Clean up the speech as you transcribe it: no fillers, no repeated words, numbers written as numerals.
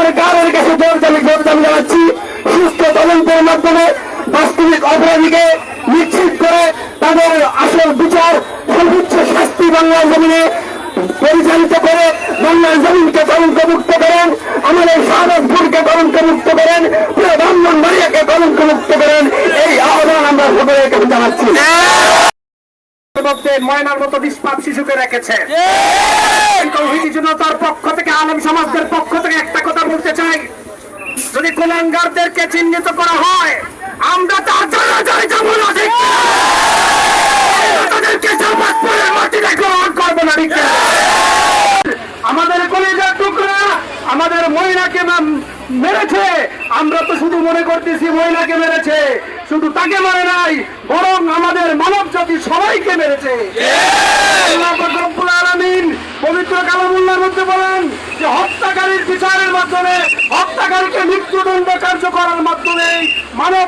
সরকারের কাছে জোর দাবি জানাচ্ছি, সুস্থ তদন্তের মাধ্যমে বাস্তবিক অপরাধীকে নিশ্চিত করে তাদের আসল বিচার, সর্বোচ্চ শাস্তি বাংলার জমিনে পরিচালিত করে বাংলার জমিনকে কলঙ্কমুক্ত করেন, আমাদের শাহবাজপুরকে কলঙ্কমুক্ত করেন, পুরো ব্রাহ্মণবাড়িয়াকে কলঙ্কমুক্ত করেন। এই আহ্বান আমরা সকলের কাছে জানাচ্ছি। ময়নার মতো নিষ্পাপ শিশুকে রেখেছে। তার পক্ষ থেকে, আলেম সমাজের পক্ষ থেকে একটা কথা বলতে চাই, যদি কুলাঙ্গারদেরকে চিহ্নিত করা হয় আমরা তার জানাজায় যাবো না, ঠিক না? তাদেরকে শাহবাজপুরের মাটিতে গ্রহণ করবো না, ঠিক না? আমাদের কলিজার টুকরা আমাদের মহিলাকে মেরেছে, আমরা তো শুধু মনে করতেছি মহিলাকে মেরেছে, শুধু তাকে মারে নাই, বরং আমাদের মানব জাতি সবাইকে মেরেছে। আল্লাহ পাক রব্বুল আলামিন পবিত্র কালামুল্লাহর মধ্যে বলেন যে হত্যাকারীর বিচারের মাধ্যমে, হত্যাকারীকে মৃত্যুদণ্ড কার্যকরের মাধ্যমে মানব